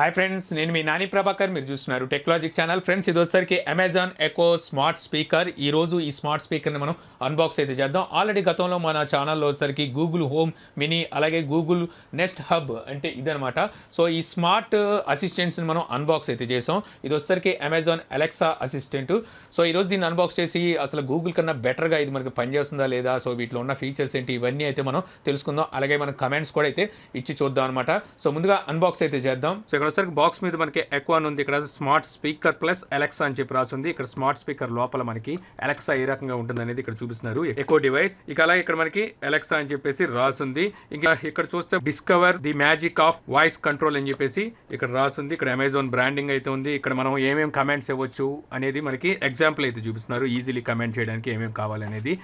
Hi friends, నేను మీ నాని ప్రభాకర్. మీరు చూస్తున్నారు టెక్నాలజిక్ ఛానల్. ఫ్రెండ్స్, ఇది వచ్చేసరికి అమెజాన్ ఎకో స్మార్ట్ స్పీకర్. ఈరోజు ఈ స్మార్ట్ స్పీకర్ని మనం అన్బాక్స్ అయితే చేద్దాం. ఆల్రెడీ గతంలో మన ఛానల్లో వచ్చేసరికి గూగుల్ హోమ్ మినీ, అలాగే గూగుల్ నెస్ట్ హబ్ అంటే ఇదనమాట. సో ఈ స్మార్ట్ అసిస్టెంట్స్ని మనం అన్బాక్స్ అయితే చేసాం. ఇది వచ్చేసరికి అమెజాన్ అలెక్సా అసిస్టెంట్. సో ఈరోజు దీన్ని అన్బాక్స్ చేసి అసలు గూగుల్ కన్నా బెటర్గా ఇది మనకి పనిచేస్తుందా లేదా, సో వీటిలో ఉన్న ఫీచర్స్ ఏంటి, ఇవన్నీ అయితే మనం తెలుసుకుందాం. అలాగే మనం కమెంట్స్ కూడా అయితే ఇచ్చి చూద్దాం అనమాట. సో ముందుగా అన్బాక్స్ అయితే చేద్దాం. సో ఇక్కడ వచ్చేసరికి బాక్స్ మీద మనకి ఎకో అని ఉంది. ఇక్కడ స్మార్ట్ స్పీకర్ ప్లస్ అలెక్సా అని చెప్పి రాసి ఉంది. ఇక్కడ స్మార్ట్ స్పీకర్ లోపల మనకి అలెక్సా ఏ రకంగా ఉంటుంది అనేది ఇక్కడ చూపిస్తున్నారు. Echo device. ఇక అలాగే ఇక్కడ మనకి అలెక్సా అని చెప్పేసి రాసి ఉంది. ఇంకా ఇక్కడ చూస్తే discover the magic of voice control అని చెప్పేసి ఇక్కడ రాసి ఉంది. ఇక్కడ అమెజాన్ బ్రాండింగ్ అయితే ఉంది. ఇక్కడ మనం ఏమేమి కమెంట్స్ ఇవ్వచ్చు అనేది మనకి ఎగ్జాంపుల్ అయితే చూపిస్తున్నారు, ఈజీలీ కమెంట్ చేయడానికి ఏమేమి కావాలనేది.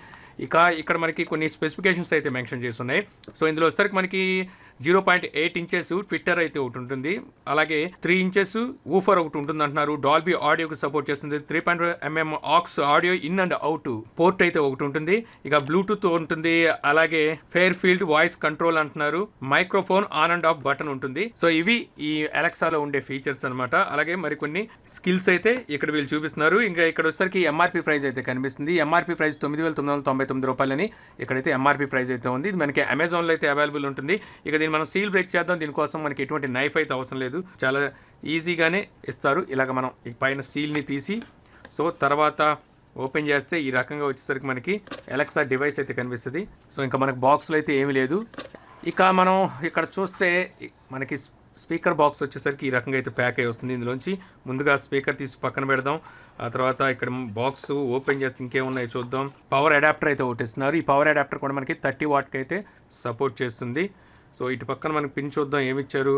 ఇక ఇక్కడ మనకి కొన్ని స్పెసిఫికేషన్స్ అయితే మెన్షన్ చేస్తున్నాయి. సో ఇందులో వచ్చేసరికి మనకి 0.8 ఇంచెస్ ట్విట్టర్ అయితే ఒకటి ఉంటుంది, అలాగే 3 ఇంచెస్ ఊఫర్ ఒకటి ఉంటుంది అంటున్నారు. డాల్బీ ఆడియోకి సపోర్ట్ చేస్తుంది. 3.5 mm aux audio in and out port అయితే ఒకటి ఉంటుంది. ఇక బ్లూటూత్ ఉంటుంది, అలాగే ఫెయిర్ ఫీల్డ్ వాయిస్ కంట్రోల్ అంటున్నారు. Microphone on and of button ఉంటుంది. సో ఇవి ఈ అలెక్సాలో ఉండే ఫీచర్స్ అనమాట. అలాగే మరికొన్ని స్కిల్స్ అయితే ఇక్కడ వీళ్ళు చూపిస్తున్నారు. ఇంకా ఇక్కడ వచ్చేసరికి ఎంఆర్పీ ప్రైస్ అయితే కనిపిస్తుంది. ఎంఆర్పీ ప్రైస్ 9,999 రూపాయలని ఇక్కడైతే ఎంఆర్పీ ప్రైస్ అయితే ఉంది. ఇది మనకి అమెజాన్లో అయితే అవైలబుల్ ఉంటుంది. ఇక దీన్ని మనం సీల్ బ్రేక్ చేద్దాం. దీనికోసం మనకి ఎటువంటి నైఫ్ అయితే అవసరం లేదు, చాలా ఈజీగానే ఇస్తారు. ఇలాగ మనం ఈ పైన సీల్ని తీసి సో తర్వాత ఓపెన్ చేస్తే ఈ రకంగా వచ్చేసరికి మనకి అలెక్సా డివైస్ అయితే కనిపిస్తుంది. సో ఇంకా మనకి బాక్స్లో అయితే ఏమీ లేదు. ఇక మనం ఇక్కడ చూస్తే మనకి స్పీకర్ బాక్స్ వచ్చేసరికి ఈ రకంగా అయితే ప్యాక్ అయి వస్తుంది. ఇందులోంచి ముందుగా స్పీకర్ తీసి పక్కన పెడదాం. ఆ తర్వాత ఇక్కడ బాక్స్ ఓపెన్ చేస్తే ఇంకేమున్నాయో చూద్దాం. పవర్ అడాప్టర్ అయితే ఒకటిస్తున్నారు. ఈ పవర్ అడాప్టర్ కూడా మనకి 30 వాట్కి అయితే సపోర్ట్ చేస్తుంది. సో ఇటు పక్కన మనకి పిన్ చూద్దాం ఏమిచ్చారు.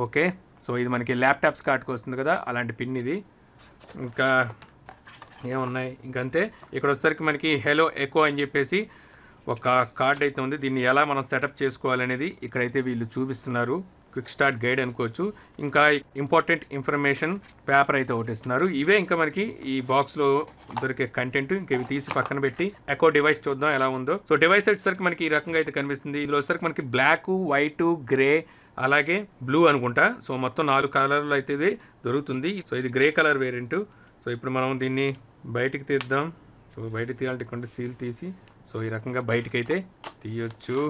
ఓకే, సో ఇది మనకి ల్యాప్టాప్స్ కార్డ్కి వస్తుంది కదా, అలాంటి పిన్ ఇది. ఇంకా ఏమున్నాయి ఇంకంతే. ఇక్కడ వచ్చేసరికి మనకి హెలో ఎకో అని చెప్పేసి ఒక కార్డ్ అయితే ఉంది. దీన్ని ఎలా మనం సెటప్ చేసుకోవాలనేది ఇక్కడైతే వీళ్ళు చూపిస్తున్నారు. క్విక్ స్టార్ట్ గైడ్ అనుకోవచ్చు. ఇంకా ఇంపార్టెంట్ ఇన్ఫర్మేషన్ పేపర్ అయితే ఒకటి ఇస్తున్నారు. ఇవే ఇంకా మనకి ఈ బాక్స్లో దొరికే కంటెంట్. ఇంకా ఇవి తీసి పక్కన పెట్టి ఎకో డివైస్ చూద్దాం ఎలా ఉందో. సో డివైస్ వచ్చేసరికి మనకి ఈ రకంగా అయితే కనిపిస్తుంది. ఇందులో వచ్చేసరికి మనకి బ్లాక్, వైట్, గ్రే, అలాగే బ్లూ అనుకుంటా. సో మొత్తం 4 కలర్లు అయితే ఇది దొరుకుతుంది. సో ఇది గ్రే కలర్ వేరియంట్. సో ఇప్పుడు మనం దీన్ని బయటికి తీద్దాం. సో బయటికి తీయాలంటే ఇక్కడ సీల్ తీసి సో ఈ రకంగా బయటికి అయితే తీయొచ్చు.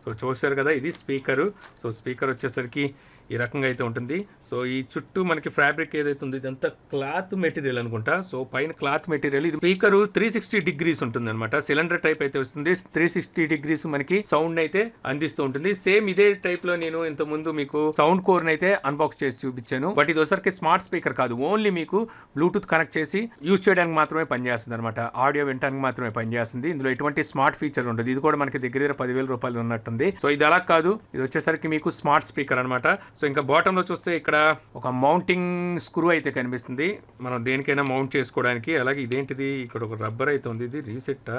సో చూసారు కదా, ఇది స్పీకరు. సో స్పీకర్ వచ్చేసరికి ఈ రకంగా అయితే ఉంటుంది. సో ఈ చుట్టూ మనకి ఫ్యాబ్రిక్ ఏదైతే ఉంది ఇదంతా క్లాత్ మెటీరియల్ అనుకుంటా. సో పైన క్లాత్ మెటీరియల్. ఇది స్పీకరు 360 డిగ్రీస్ ఉంటుంది అనమాట. సిలిండర్ టైప్ అయితే వస్తుంది. 360 డిగ్రీస్ మనకి సౌండ్ అయితే అందిస్తూ ఉంటుంది. సేమ్ ఇదే టైప్ లో నేను ఇంత ముందు మీకు సౌండ్ కోర్ అయితే అన్బాక్స్ చేసి చూపించాను. బట్ ఇది ఒకసారికి స్మార్ట్ స్పీకర్ కాదు, ఓన్లీ మీకు బ్లూటూత్ కనెక్ట్ చేసి యూజ్ చేయడానికి మాత్రమే పనిచేస్తుంది అనమాట. ఆడియో వినడానికి మాత్రమే పనిచేస్తుంది. ఇందులో ఎటువంటి స్మార్ట్ ఫీచర్ ఉండదు. ఇది కూడా మనకి దగ్గర 10,000 రూపాయలు ఉన్నట్టుంది. సో ఇది అలా కాదు, ఇది వచ్చేసరికి మీకు స్మార్ట్ స్పీకర్ అనమాట. సో ఇంకా బాటంలో చూస్తే ఇక్కడ ఒక మౌంటింగ్ స్క్రూ అయితే కనిపిస్తుంది, మనం దేనికైనా మౌంట్ చేసుకోవడానికి. అలాగే ఇదేంటిది, ఇక్కడ ఒక రబ్బర్ అయితే ఉంది, ఇది రీసెట్టా?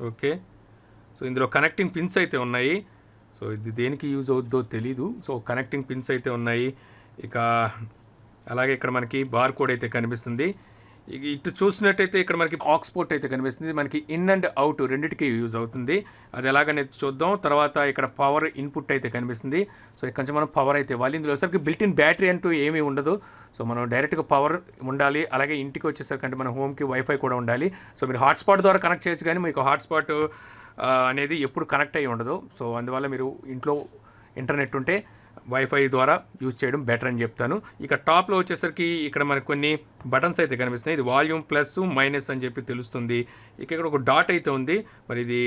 ఓకే, సో ఇందులో కనెక్టింగ్ పిన్స్ అయితే ఉన్నాయి. సో ఇది దేనికి యూజ్ అవుద్దో తెలీదు. సో కనెక్టింగ్ పిన్స్ అయితే ఉన్నాయి. ఇక అలాగే ఇక్కడ మనకి బార్ కోడ్ అయితే కనిపిస్తుంది. ఇటు చూసినట్టయితే ఇక్కడ మనకి ఆక్స్పోర్ట్ అయితే కనిపిస్తుంది. మనకి ఇన్ అండ్ అవుట్ రెండింటికి యూజ్ అవుతుంది. అది ఎలాగనేది చూద్దాం. తర్వాత ఇక్కడ పవర్ ఇన్పుట్ అయితే కనిపిస్తుంది. సో ఇక్కడ నుంచి మనం పవర్ అయితే ఇవ్వాలి. ఇందులో వచ్చేసరికి బిల్ట్ ఇన్ బ్యాటరీ అంటూ ఏమీ ఉండదు. సో మనం డైరెక్ట్గా పవర్ ఉండాలి. అలాగే ఇంటికి వచ్చేసరికి అంటే మన హోమ్కి వైఫై కూడా ఉండాలి. సో మీరు హాట్స్పాట్ ద్వారా కనెక్ట్ చేయొచ్చు, కానీ మీకు హాట్స్పాట్ అనేది ఎప్పుడు కనెక్ట్ అయ్యి ఉండదు. సో అందువల్ల మీరు ఇంట్లో ఇంటర్నెట్ ఉంటే వైఫై ద్వారా యూజ్ చేయడం బెటర్ అని చెప్తాను. ఇక టాప్లో వచ్చేసరికి ఇక్కడ మనకు కొన్ని బటన్స్ అయితే కనిపిస్తున్నాయి. ఇది వాల్యూమ్ ప్లస్ మైనస్ అని చెప్పి తెలుస్తుంది. ఇక ఇక్కడ ఒక డాట్ అయితే ఉంది, మరి ఇది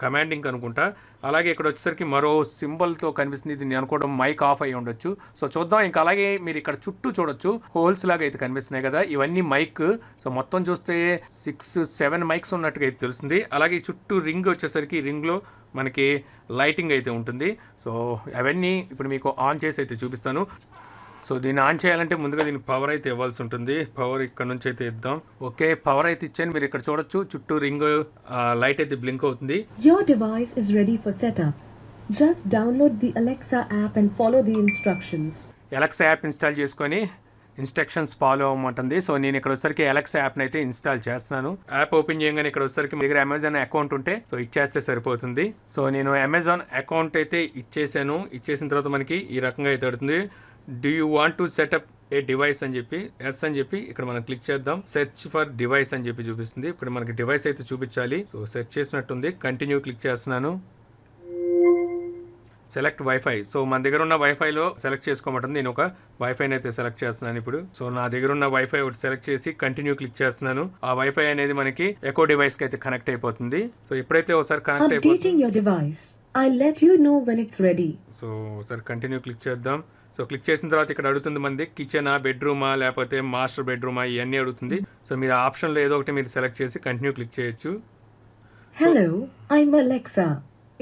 కమాండింగ్ అనుకుంటా. అలాగే ఇక్కడ వచ్చేసరికి మరో సింబల్తో కనిపిస్తుంది. దీన్ని అనుకోవడం మైక్ ఆఫ్ అయ్యి ఉండొచ్చు. సో చూద్దాం. ఇంకా అలాగే మీరు ఇక్కడ చుట్టూ చూడొచ్చు, హోల్స్ లాగా అయితే కనిపిస్తున్నాయి కదా, ఇవన్నీ మైక్. సో మొత్తం చూస్తే 6-7 మైక్స్ ఉన్నట్టుగా అయితే తెలుస్తుంది. అలాగే ఈ చుట్టూ రింగ్ వచ్చేసరికి రింగ్లో మనకి లైటింగ్ అయితే ఉంటుంది. సో అవన్నీ ఇప్పుడు మీకు ఆన్ చేసి అయితే చూపిస్తాను. సో దీన్ని ఆన్ చేయాలంటే ముందుగా దీనికి పవర్ అయితే ఇవ్వాల్సి ఉంటుంది. పవర్ ఇక్కడ నుంచి అయితే ఇద్దాం. ఓకే, పవర్ అయితే ఇచ్చాను. మీరు ఇక్కడ చూడొచ్చు, చుట్టూ రింగ్ లైట్ అయితే బ్లింక్ అవుతుంది. Your device is ready for setup. Just download the Alexa app and follow the instructions. Alexa app install చేసుకొని ఇన్స్ట్రక్షన్స్ ఫాలో అవ్వమంటుంది. సో నేను ఇక్కడ వచ్చరికి అలెక్సా యాప్ని అయితే ఇన్స్టాల్ చేస్తున్నాను. యాప్ ఓపెన్ చేయగానే ఇక్కడ వచ్చరికి మీ దగ్గర అమెజాన్ అకౌంట్ ఉంటే సో ఇచ్చేస్తే సరిపోతుంది. సో నేను అమెజాన్ అకౌంట్ అయితే ఇచ్చేసాను. ఇచ్చేసిన తర్వాత మనకి ఈ రకంగా అయితే పడుతుంది. Do you want to set up A device అని చెప్పి ఎస్ అని చెప్పి ఇక్కడ మనం క్లిక్ చేద్దాం. సెర్చ్ ఫర్ డివైస్ అని చెప్పి చూపిస్తుంది. ఇక్కడ మనకి డివైస్ అయితే చూపించాలి. సో సెర్చ్ చేసినట్టుంది. కంటిన్యూ క్లిక్ చేస్తున్నాను. Select wifi. సో మన దగ్గర ఉన్న వైఫైలో సెలెక్ట్ చేసుకోమంటుంది. నేను ఒక వైఫైని అయితే సెలెక్ట్ చేస్తున్నాను ఇప్పుడు. సో నా దగ్గర ఉన్న వైఫై ఒకటి సెలెక్ట్ చేసి కంటిన్యూ క్లిక్ చేస్తున్నాను. ఆ వైఫై అనేది మనకి ఎకో డివైస్ కి అయితే కనెక్ట్ అయిపోతుంది. సో ఎప్పుడైతే ఒకసారి కనెక్ట్ అయిపోతుంది, Updating your device. I'll let you know when it's ready. So ఒకసారి కంటిన్యూ క్లిక్ చేద్దాం. సో క్లిక్ చేసిన తర్వాత ఇక్కడ అడుగుతుంది మంది కిచెనా, బెడ్రూమా, లేకపోతే మాస్టర్ బెడ్రూమా, ఇవన్నీ అడుగుతుంది. సో మీరు ఆప్షన్లో ఏదో ఒకటి మీరు సెలెక్ట్ చేసి కంటిన్యూ క్లిక్ చేయొచ్చు. Hello, I'm Alexa.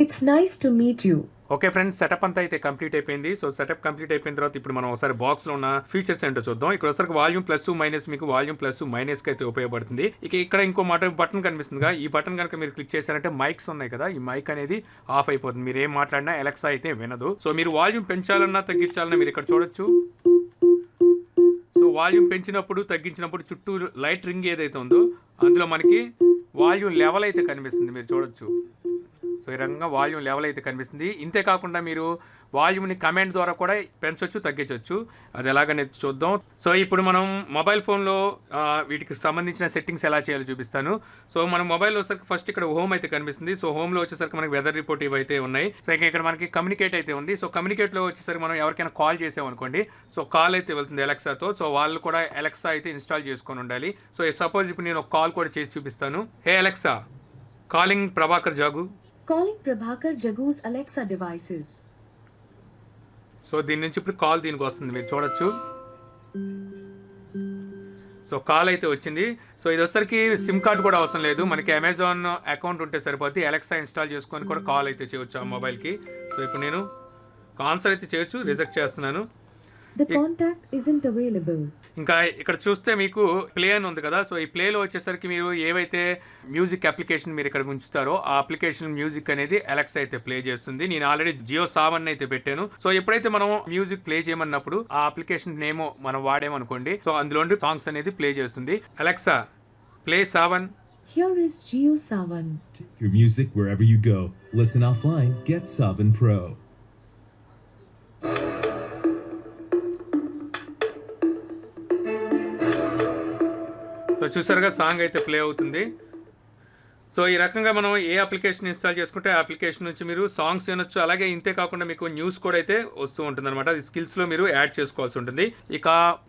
It's nice to meet you. Okay friends, setup అంతా అయితే కంప్లీట్ అయిపోయింది. సో సెటప్ కంప్లీట్ అయిపోయిన తర్వాత ఇప్పుడు మనం ఒకసారి బాక్స్ లో ఉన్న ఫీచర్స్ ఏంటో చూద్దాం. ఇక్కడ ఒకసారి వాల్యూమ్ ప్లస్ మైనస్, మీకు వాల్యూమ్ ప్లస్ మైనస్ కి అయితే ఉపయోగపడుతుంది. ఇక ఇక్కడ ఇంకో బటన్ కనిపిస్తుందిగా, ఈ బటన్ కనుక మీరు క్లిక్ చేశారంటే మైక్స్ ఉన్నాయి కదా, ఈ మైక్ అనేది ఆఫ్ అయిపోతుంది. మీరు ఏం మాట్లాడినా అలెక్సా అయితే వినదు. సో మీరు వాల్యూమ్ పెంచాలన్నా తగ్గించాలన్నా మీరు ఇక్కడ చూడొచ్చు. సో వాల్యూమ్ పెంచినప్పుడు తగ్గించినప్పుడు చుట్టూ లైట్ రింగ్ ఏదైతే ఉందో అందులో మనకి వాల్యూమ్ లెవెల్ అయితే కనిపిస్తుంది, మీరు చూడొచ్చు. సో ఈ రకంగా వాల్యూమ్ లెవెల్ అయితే కనిపిస్తుంది. ఇంతే కాకుండా మీరు వాల్యూమ్ని కమాండ్ ద్వారా కూడా పెంచవచ్చు, తగ్గించవచ్చు. అది ఎలాగనేది చూద్దాం. సో ఇప్పుడు మనం మొబైల్ ఫోన్లో వీటికి సంబంధించిన సెట్టింగ్స్ ఎలా చేయాలో చూపిస్తాను. సో మనం మొబైల్లో వచ్చేసరికి ఫస్ట్ ఇక్కడ హోమ్ అయితే కనిపిస్తుంది. సో హోమ్లో వచ్చేసరికి మనకి వెదర్ రిపోర్ట్ ఇవి అయితే ఉన్నాయి. సో ఇక్కడ మనకి కమ్యూనికేట్ అయితే ఉంది. సో కమ్యూనికేట్లో వచ్చేసరికి మనం ఎవరికైనా కాల్ చేసామనుకోండి, సో కాల్ అయితే వెళ్తుంది అలెక్సాతో. సో వాళ్ళు కూడా అలెక్సా అయితే ఇన్స్టాల్ చేసుకొని ఉండాలి. సో సపోజ్ ఇప్పుడు నేను ఒక కాల్ కూడా చేసి చూపిస్తాను. Hey Alexa, calling Prabhakar Jagu. Calling Prabhakar Jagu's Alexa devices. So దీని నుంచి ఇప్పుడు కాల్ దీనికి వస్తుంది, మీరు చూడొచ్చు. సో కాల్ అయితే వచ్చింది. సో ఇది వచ్చరికి సిమ్ కార్డ్ కూడా అవసరం లేదు, మనకి అమెజాన్ అకౌంట్ ఉంటే సరిపోద్ది. అలెక్సా ఇన్స్టాల్ చేసుకొని కూడా కాల్ అయితే చేయొచ్చు ఆ మొబైల్కి. సో ఇప్పుడు నేను ఆన్సర్ అయితే చేయొచ్చు, రిజెక్ట్ చేస్తున్నాను. The contact isn't available. ఇంకా ఇక్కడ చూస్తే మీకు ప్లే అని ఉంది కదా, సో ఈ ప్లేలో వచ్చేసరికి మీరు ఏవైతే మ్యూజిక్ అప్లికేషన్ మీరు ఇక్కడ ఉంచుతారో ఆ అప్లికేషన్ మ్యూజిక్ అనేది అలెక్సా అయితే ప్లే చేస్తుంది. నేను ఆల్రెడీ జియో సావన్ అయితే పెట్టాను. సో ఎప్పుడైతే మనం మ్యూజిక్ ప్లే చేయమన్నప్పుడు ఆ అప్లికేషన్ నేమో మనం వాడేమనుకోండి, సో అందులో సాంగ్స్ అనేది ప్లే చేస్తుంది. Alexa, play Saavn. Here is Geo Savan. Take your music wherever you go. Listen offline, get Savan Pro. So చూసారుగా సాంగ్ అయితే ప్లే అవుతుంది. సో ఈ రకంగా మనం ఏ అప్లికేషన్ ఇన్స్టాల్ చేసుకుంటే ఆ అప్లికేషన్ నుంచి మీరు సాంగ్స్ వినొచ్చు. అలాగే ఇంతే కాకుండా మీకు న్యూస్ కూడా అయితే వస్తూ ఉంటుంది అనమాట. అది స్కిల్స్లో మీరు యాడ్ చేసుకోవాల్సి ఉంటుంది. ఇక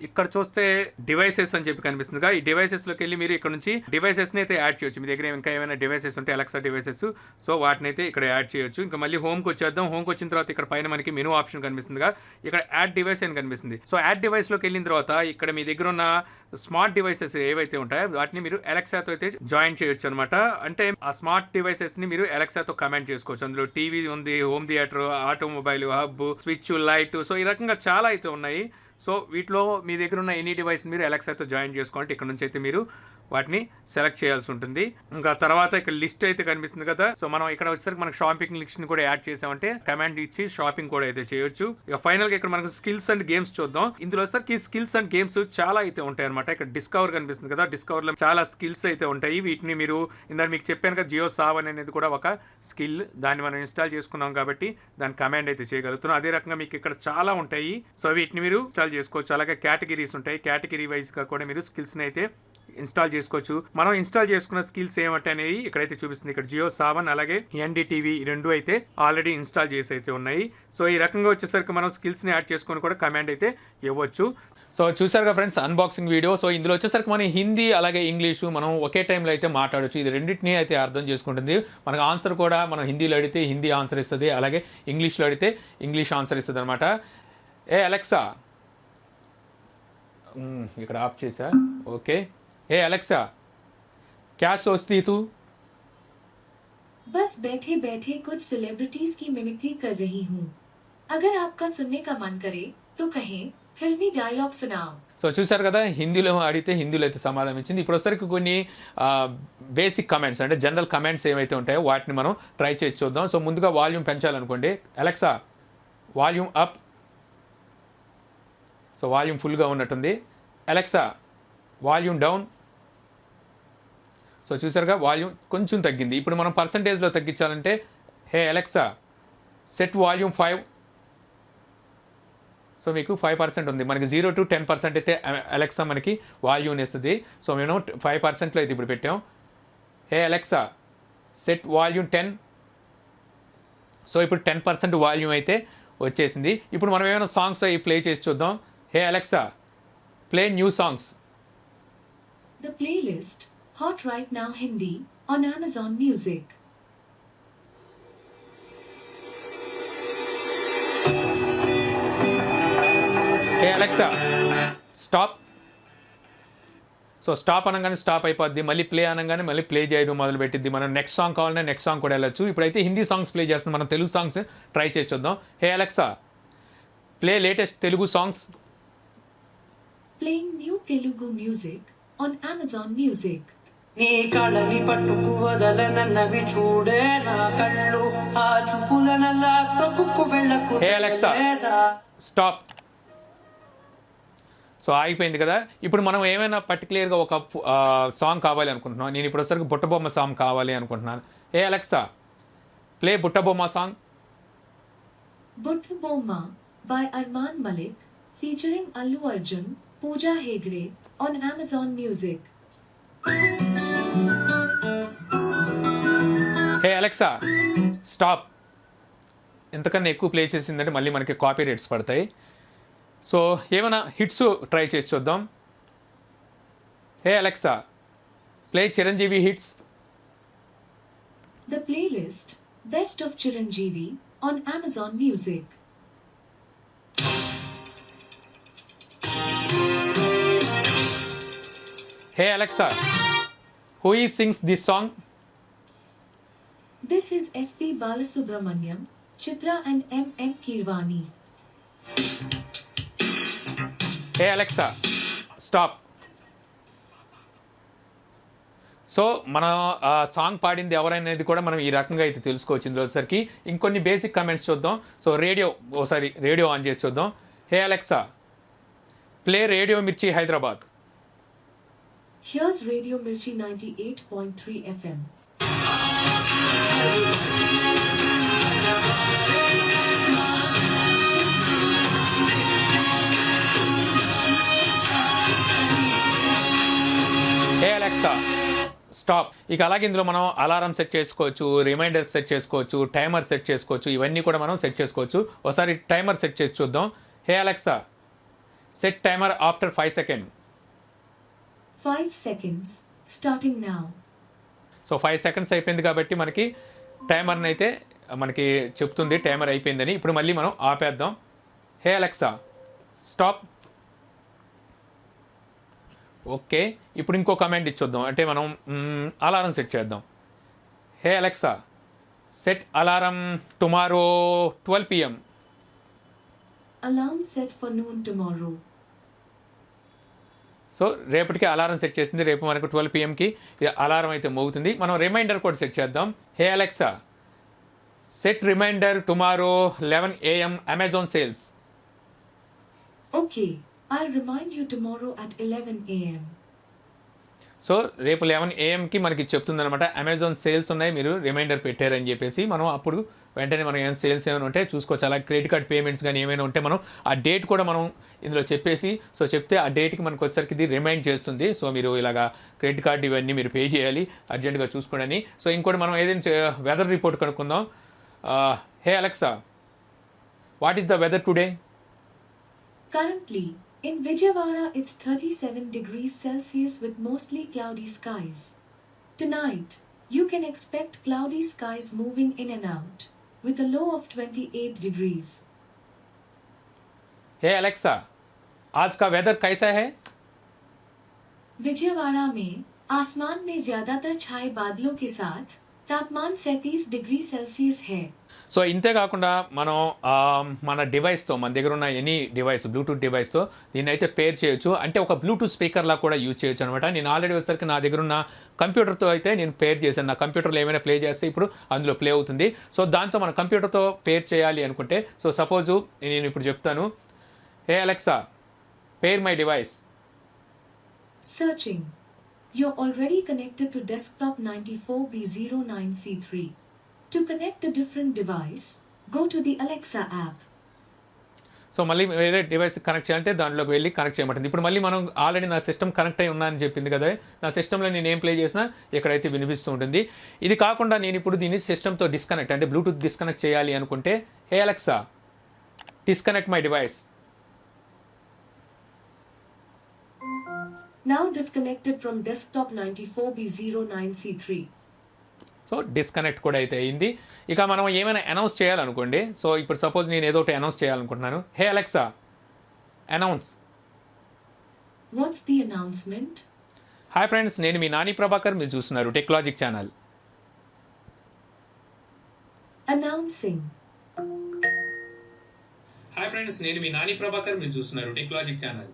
ఇక్కడ చూస్తే డివైసెస్ అని చెప్పి కనిపిస్తుందిగా, ఈ డివైసెస్లోకి వెళ్ళి మీరు ఇక్కడ నుంచి డివైసెస్ని అయితే యాడ్ చేయొచ్చు. మీ దగ్గర ఇంకా ఏమైనా డివైసెస్ ఉంటే అలెక్సా డివైసెస్, సో వాటిని అయితే ఇక్కడ యాడ్ చేయొచ్చు. ఇంకా మళ్ళీ హోమ్కి వచ్చేద్దాం. హోమ్కి వచ్చిన తర్వాత ఇక్కడ పైన మనకి మెనూ ఆప్షన్ కనిపిస్తుందిగా, ఇక్కడ యాడ్ డివైస్ అని కనిపిస్తుంది. సో యాడ్ డివైస్లోకి వెళ్ళిన తర్వాత ఇక్కడ మీ దగ్గర ఉన్న స్మార్ట్ డివైసెస్ ఏవైతే ఉంటాయో వాటిని మీరు అలెక్సాతో అయితే జాయిన్ చేయొచ్చు అనమాట. అంటే ఆ స్మార్ట్ డివైసెస్ ని మీరు అలెక్సాతో కమాండ్ చేసుకోవచ్చు. అందులో టీవీ ఉంది, home theatre, automobile, hub, switch, light, so ఈ రకంగా చాలా అయితే ఉన్నాయి. సో వీటిలో మీ దగ్గర ఉన్న ఎనీ డివైస్ మీరు అలెక్సాతో జాయిన్ చేసుకోండి. ఇక్కడ నుంచి అయితే మీరు వాటిని సెలెక్ట్ చేయాల్సి ఉంటుంది. ఇంకా తర్వాత ఇక్కడ లిస్ట్ అయితే కనిపిస్తుంది కదా, సో మనం ఇక్కడ వచ్చేసరికి మనకు షాపింగ్ లిస్ట్ ని కూడా యాడ్ చేసామంటే కమాండ్ ఇచ్చి షాపింగ్ కూడా అయితే చేయొచ్చు. ఇక ఫైనల్ గా ఇక్కడ మనకు స్కిల్స్ అండ్ గేమ్స్ చూద్దాం. ఇందులో వచ్చేసరికి స్కిల్స్ అండ్ గేమ్స్ చాలా అయితే ఉంటాయి అనమాట. ఇక్కడ డిస్కవర్ కనిపిస్తుంది కదా, డిస్కవర్ లో చాలా స్కిల్స్ అయితే ఉంటాయి. వీటిని మీరు ఇందాక మీకు చెప్పాను కదా, జియో సావన్ అనేది కూడా ఒక స్కిల్. దాన్ని మనం ఇన్స్టాల్ చేసుకున్నాం కాబట్టి దాని కమాండ్ అయితే చేయగలుగుతున్నాం. అదే రకంగా మీకు ఇక్కడ చాలా ఉంటాయి. సో వీటిని మీరు ఇన్స్టాల్ చేసుకోవచ్చు. అలాగే కేటగిరీస్ ఉంటాయి, కేటగిరీ వైజ్ గా కూడా మీరు స్కిల్స్ ని అయితే ఇన్స్టాల్ చేసుకోవచ్చు. మనం ఇన్స్టాల్ చేసుకున్న స్కిల్స్ ఏమంటే అనేది ఇక్కడైతే చూపిస్తుంది. ఇక్కడ జియో సావన్ అలాగే ఎన్డీటీవీ ఈ రెండు అయితే ఆల్రెడీ ఇన్స్టాల్ చేసి అయితే ఉన్నాయి. సో ఈ రకంగా వచ్చేసరికి మనం స్కిల్స్ ని యాడ్ చేసుకొని కూడా కమాండ్ అయితే ఇవ్వచ్చు. సో చూసారుగా ఫ్రెండ్స్ అన్బాక్సింగ్ వీడియో. సో ఇందులో వచ్చేసరికి మనం హిందీ అలాగే ఇంగ్లీషు మనం ఒకే టైంలో అయితే మాట్లాడొచ్చు. ఇది రెండింటినీ అయితే అర్థం చేసుకుంటుంది. మనకు ఆన్సర్ కూడా మనం హిందీలో అడిగితే హిందీ ఆన్సర్ ఇస్తుంది, అలాగే ఇంగ్లీష్లో అడిగితే ఇంగ్లీష్ ఆన్సర్ ఇస్తుంది అనమాట. ఏ అలెక్సా, ఇక్కడ ఆఫ్ చేసా. ఓకే. हे अलेक्सा, क्या सोचती तू? बस बैठे बैठे कुछ सेलिब्रिटीज की मिमिक्री कर रही हूँ. अगर आपका सुनने का मन करे तो कहें, फिल्मी डायलॉग सुनाओ. సో చూసారు కదా, హిందీలో అడిగితే హిందీలో అయితే సమాధానం ఇచ్చింది. ఇప్పుడు వచ్చరికి కొన్ని బేసిక్ కమెంట్స్ అంటే జనరల్ కమెంట్స్ ఏవైతే ఉంటాయో వాటిని మనం ట్రై చేసి చూద్దాం. సో ముందుగా వాల్యూమ్ పెంచాలనుకోండి, Alexa volume up. So volume ఫుల్గా ఉన్నట్టుంది. Alexa volume down. సో చూసారుగా వాల్యూమ్ కొంచెం తగ్గింది. ఇప్పుడు మనం పర్సంటేజ్లో తగ్గించాలంటే hey Alexa set volume 5. So మీకు 5% ఉంది. మనకి 0 to 10% అయితే అలెక్సా మనకి వాల్యూమ్ ఇస్తుంది. సో మేము 5%లో అయితే ఇప్పుడు పెట్టాం. హే అలెక్సా సెట్ వాల్యూమ్ 10. సో ఇప్పుడు 10% వాల్యూమ్ అయితే వచ్చేసింది. ఇప్పుడు మనం ఏమైనా సాంగ్స్ అవి ప్లే చేసి చూద్దాం. Hey Alexa play new songs. The playlist Hot Right Now Hindi on Amazon Music. Hey Alexa stop. So stop అనగానే స్టాప్ అయిపోద్ది. మళ్ళీ ప్లే అనగానే మళ్ళీ ప్లే చేయడం మొదలుపెట్టిద్ది. మనం నెక్స్ట్ సాంగ్ కావాలన్నా నెక్స్ట్ సాంగ్ కూడా వెళ్ళచ్చు. ఇప్పుడైతే హిందీ సాంగ్స్ ప్లే చేస్తున్నాం. మనం తెలుగు సాంగ్స్ ట్రై చేసి చూద్దాం. Hey Alexa play latest Telugu songs. Playing new Telugu music on Amazon Music. నీ కళని పట్టుకు వదలనన్నవి చూడే నా కళ్ళు ఆ చూపులనల్లా తొక్కుకు వెళ్ళకు హే అలెక్సా స్టాప్. సో ఆగిపోయింది కదా. ఇప్పుడు మనం ఏమైనా పర్టికులర్గా ఒక సాంగ్ కావాలి అనుకుంటున్నాం. నేను ఇప్పుడు వచ్చరికి బుట్టబొమ్మ సాంగ్ కావాలి అనుకుంటున్నాను. Hey Alexa play Butta Bomma song. Butta Bomma by Arman Malik featuring Allu Arjun, Pooja Hegde on Amazon Music. Hey Alexa stop. ఎంతకన్నా ఎక్కువ ప్లే చేసిందంటే మళ్ళీ మనకి కాపీ రైట్స్ పడతాయి. సో ఏమైనా హిట్స్ ట్రై చేసి చూద్దాం. Hey Alexa play Chiranjeevi hits. The playlist Best of Chiranjeevi on Amazon Music. Hey Alexa who is sings this song. This is SP Balasubramaniam, Chitra and M. Kirwani. Hey Alexa stop. So మన song పాడింది ఎవరనేది కూడా మనం ఈ రకంగా అయితే తెలుసుకోవచ్చు. ఇందులోసరికి ఇంకొన్ని బేసిక్ కమెంట్స్ చూద్దాం. సో ఓసారి రేడియో ఆన్ చేసి చూద్దాం. హే అలెక్సా ప్లే రేడియో మిర్చి Hyderabad. Here's Radio Mirchi 98.3 FM. హే అలెక్సా స్టాప్. ఇక అలాగే ఇందులో మనం అలారం సెట్ చేసుకోవచ్చు, రిమైండర్స్ సెట్ చేసుకోవచ్చు, టైమర్ సెట్ చేసుకోవచ్చు. ఇవన్నీ కూడా మనం సెట్ చేసుకోవచ్చు. ఒకసారి టైమర్ సెట్ చేసి చూద్దాం. Hey Alexa set timer after 5 seconds. 5 seconds starting now. So 5 seconds అయిపోయింది కాబట్టి మనకి టైమర్ని అయితే మనకి చెప్తుంది టైమర్ అయిపోయిందని. ఇప్పుడు మళ్ళీ మనం ఆపేద్దాం. హే అలెక్సా స్టాప్. ఓకే ఇప్పుడు ఇంకో కమాండ్ ఇచ్చొద్దాం. అంటే మనం అలారం సెట్ చేద్దాం. Hey Alexa set alarm tomorrow 12 PM. Alarm set for noon tomorrow. So రేపటికి అలారం సెట్ చేసింది. రేపు మనకు 12 PMకి అలారం అయితే మోగుతుంది. మనం రిమైండర్ కూడా సెట్ చేద్దాం. Hey Alexa set reminder tomorrow 11 AM Amazon sales. Okay, I'll remind you tomorrow at 11 AM. So రేపు 11 AMకి మనకి చెప్తుందనమాట అమెజాన్ సేల్స్ ఉన్నాయి, మీరు రిమైండర్ పెట్టారని చెప్పేసి. మనం అప్పుడు వెంటనే మనం ఏమైనా సేల్స్ ఏమైనా ఉంటే చూసుకోవచ్చు. అలాగే క్రెడిట్ కార్డ్ పేమెంట్స్ కానీ ఏమైనా ఉంటే మనం ఆ డేట్ కూడా మనం ఇందులో చెప్పేసి సో చెప్తే ఆ డేట్కి మనకు వచ్చేసరికి ఇది రిమైండ్ చేస్తుంది. సో మీరు ఇలాగా క్రెడిట్ కార్డ్ ఇవన్నీ మీరు పే చేయాలి అర్జెంటుగా చూసుకోండి. సో ఇంకోటి మనం ఏదైనా వెదర్ రిపోర్ట్ కనుక్కుందాం. Hey Alexa what is the weather today. Currently, in Vijayawada it's 37 degrees Celsius with mostly cloudy skies. Tonight, you can expect cloudy skies moving in and out, with a low of 28 degrees. Hey Alexa आज का weather कैसा है. विजयवाड़ा में आसमान में ज्यादातर छाए बादलों के साथ तापमान 37 डिग्री सेल्सियस है. సో ఇంతే కాకుండా మనం మన డివైస్తో మన దగ్గర ఉన్న ఎనీ డివైస్ బ్లూటూత్ డివైస్తో దీన్ని అయితే పేర్ చేయొచ్చు. అంటే ఒక బ్లూటూత్ స్పీకర్లా కూడా యూజ్ చేయొచ్చు అనమాట. నేను ఆల్రెడీ వచ్చేసరికి నా దగ్గర ఉన్న కంప్యూటర్తో అయితే నేను పేర్ చేశాను. నా కంప్యూటర్లో ఏమైనా ప్లే చేస్తే ఇప్పుడు అందులో ప్లే అవుతుంది. సో దాంతో మన కంప్యూటర్తో పేర్ చేయాలి అనుకుంటే సో సపోజు నేను ఇప్పుడు చెప్తాను. హే Alexa pair my device. Searching. You're already connected to desktop 94B09C3. To connect a different device, go to the Alexa app. So మళ్ళీ వేరే డివైస్ కనెక్ట్ చేయాలంటే దాంట్లోకి వెళ్ళి కనెక్ట్ చేయమంటుంది. ఇప్పుడు మళ్ళీ మనం ఆల్రెడీ నా సిస్టమ్ కనెక్ట్ అయి ఉన్నానని చెప్పింది కదా, నా సిస్టంలో నేను ఏం ప్లే చేసినా ఇక్కడైతే వినిపిస్తూ ఉంటుంది. ఇది కాకుండా నేను ఇప్పుడు దీన్ని సిస్టమ్తో డిస్కనెక్ట్ అంటే బ్లూటూత్ డిస్కనెక్ట్ చేయాలి అనుకుంటే, హే Alexa disconnect my device. Now disconnected from desktop 94B09C3. So disconnect కూడా అయితే అయింది. ఇక మనం ఏమైనా అనౌన్స్ చేయాలనుకోండి, సో ఇప్పుడు సపోజ్ నేను ఏదో ఒకటి అనౌన్స్ చేయాలనుకుంటున్నాను. హే Alexa announce. What's the announcement? Hi friends, నేను మీ నాని ప్రభాకర్, మీరు చూస్తున్నారు TechLogic channel. Announcing. Hi friends, నేను మీ నాని ప్రభాకర్, మీరు చూస్తున్నారు టెక్లాజిక్ ఛానల్.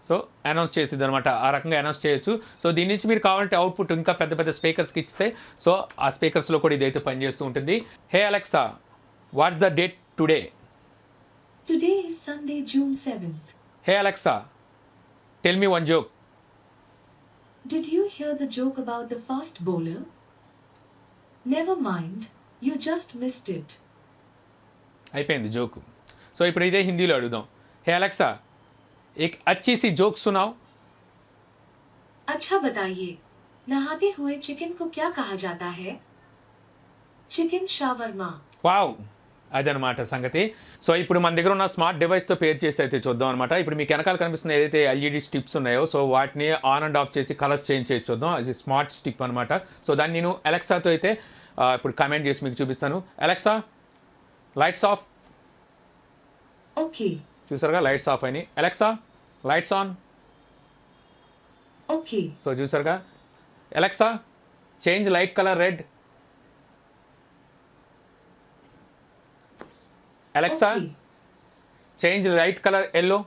సో అనౌన్స్ చేసేది అనమాట, ఆ రకంగా అనౌన్స్ చేయొచ్చు. సో దీని నుంచి మీరు కావాలంటే అవుట్పుట్ ఇంకా పెద్ద పెద్ద స్పీకర్స్కి ఇస్తే, సో ఆ స్పీకర్స్లో కూడా ఇదైతే పనిచేస్తూ ఉంటుంది. హే Alexa what's the date today. Today is Sunday, June 7th. Hey Alexa tell me one joke. Did you hear the joke about the fast bowler? Never mind, you just missed it. అయిపోయింది joke. So ఇప్పుడు ఇదే హిందీలో అడుగుదాం. హే Alexa एक अच्छी सी joke सुनाओ. अच्छा बताइए, नहाते हुए चिकन को क्या कहा जाता है? Chicken shawarma. వావ్, అదనమాట సంగతి. సో ఇప్పుడు మన దగ్గర ఉన్న స్మార్ట్ డివైస్తో పేర్ చేసి అయితే చూద్దాం అనమాట. ఇప్పుడు మీకు వెనకాల కనిపిస్తున్న ఏదైతే ఎల్ఈడి స్టిప్స్ ఉన్నాయో, సో వాటిని ఆన్ అండ్ ఆఫ్ చేసి కలర్స్ చేంజ్ చేసి చూద్దాం. అది స్మార్ట్ స్టిప్ అనమాట. సో దాన్ని నేను అలెక్సాతో అయితే ఇప్పుడు కమెంట్ చేసి మీకు చూపిస్తాను. Alexa lights off. Okay, చూసారుగా లైట్స్ ఆఫ్ అయినాయి. Alexa lights on. okay, so చూసారుగా. Alexa change light colour red. Alexa okay, change light colour yellow.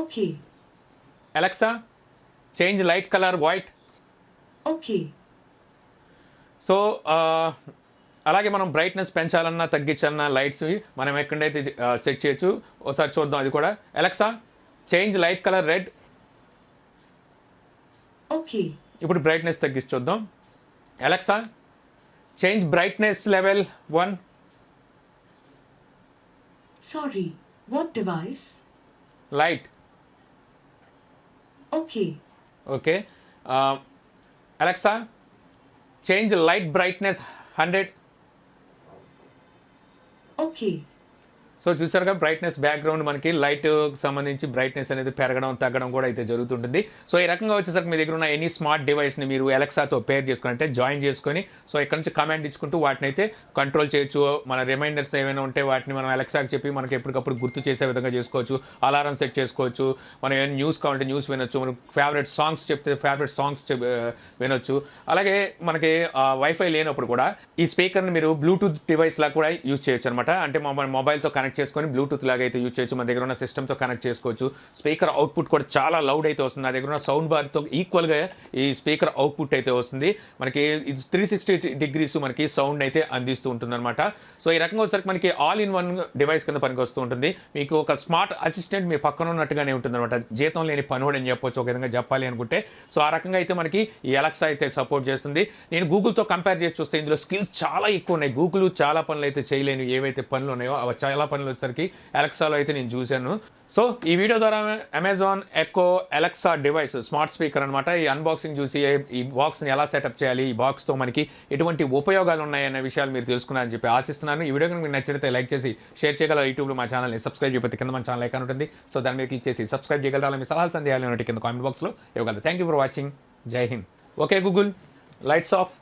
okay, Alexa change light colour white. okay, so అలాగే మనం brightness పెంచాలన్నా తగ్గించాలన్నా lights మనం ఎక్కడైతే set చేయొచ్చు. ఒకసారి చూద్దాం అది కూడా. Alexa change light colour red. okay. ఇప్పుడు బ్రైట్నెస్ తగ్గించి చూద్దాం. Alexa change brightness level 1. Sorry, what device? Light. Okay, okay. Alexa change light brightness 100. okay, so చూసారుగా బ్రైట్నెస్ బ్యాక్గ్రౌండ్ మనకి లైట్ సంబంధించి బ్రైట్నెస్ అనేది పెరగడం తగ్గడం కూడా అయితే జరుగుతుంటుంది. సో ఈ రకంగా వచ్చేసరికి మీ దగ్గర ఉన్న ఎనీ స్మార్ట్ డివైస్ని మీరు అలెక్సాతో పేర్ చేసుకుని అంటే జాయిన్ చేసుకొని, సో ఇక్కడ నుంచి కమాండ్ ఇచ్చుకుంటూ వాటిని అయితే కంట్రోల్ చేయొచ్చు. మన రిమైండర్స్ ఏమైనా ఉంటే వాటిని మనం అలెక్సాకి చెప్పి మనకి ఎప్పటికప్పుడు గుర్తు చేసే విధంగా చేసుకోవచ్చు. అలారం సెట్ చేసుకోవచ్చు. మనం ఏమైనా న్యూస్ కావాలంటే న్యూస్ వినొచ్చు. మనకు ఫేవరెట్ సాంగ్స్ చెప్తే ఫేవరెట్ సాంగ్స్ వినొచ్చు. అలాగే మనకి వైఫై లేనప్పుడు కూడా ఈ స్పీకర్ని మీరు బ్లూటూత్ డివైస్ లాగా కూడా యూజ్ చేయొచ్చు అనమాట. అంటే మొబైల్తో కనెక్ట్ చేసుకొని బ్లూటూత్ లాగా అయితే యూజ్ చేయొచ్చు. మన దగ్గర ఉన్న సిస్టమ్తో కనెక్ట్ చేసుకోవచ్చు. స్పీకర్ అవుట్పుట్ కూడా చాలా లౌడ్ అయితే వస్తుంది. నా దగ్గర ఉన్న సౌండ్ బార్తో ఈక్వల్గా ఈ స్పీకర్ అవుట్పుట్ అయితే వస్తుంది. మనకి 360 డిగ్రీస్ మనకి సౌండ్ అయితే అందిస్తూ ఉంటుంది అనమాట. సో ఈ రకంగా వచ్చేసరికి మనకి ఆల్ ఇన్ వన్ డివైస్ కింద పనికి వస్తూ ఉంటుంది. మీకు ఒక స్మార్ట్ అసిస్టెంట్ మీ పక్కన ఉన్నట్టుగానే ఉంటుంది అనమాట. జీతం లేని పనుడు అని చెప్పొచ్చు ఒక విధంగా చెప్పాలి అనుకుంటే. సో ఆ రకంగా అయితే మనకి ఈ అలెక్సా అయితే సపోర్ట్ చేస్తుంది. నేను గూగుల్తో కంపేర్ చేసి చూస్తే ఇందులో స్కిల్స్ చాలా ఎక్కువ ఉన్నాయి. గూగుల్ చాలా పనులు అయితే చేయలేని ఏవైతే పనులు ఉన్నాయో అవి చాలా పనులు వచ్చేసరికి అలెక్సాలో అయితే నేను చూశాను. సో ఈ వీడియో ద్వారా Amazon echo Alexa device smart speaker అనమాట. ఈ అన్బాక్సింగ్ చూసి ఈ బాక్స్ని ఎలా సెటప్ చేయాలి, ఈ బాక్స్తో మనకి ఎటువంటి ఉపయోగాలు ఉన్నాయనే విషయాలు మీరు తెలుసుకున్నారని చెప్పి ఆశిస్తున్నాను. ఈ వీడియో కనుక మీకు నచ్చితే లైక్ చేసి షేర్ చేయగలరు. యూట్యూబ్లో మా ఛానల్ని సబ్స్క్రైబ్ చేయకపోతే కింద మన ఛానల్ ఐకాన్ ఉంటుంది. సో దాని మీద క్లిక్ చేసి సబ్స్క్రైబ్ చేయగలరా. మీ సలహాలు సందేహాలు ఉన్నట్టు కింద కామెంట్ బాక్స్లో ఇవ్వగలరు. Thank you for watching. Jai Hind. Okay Google lights of.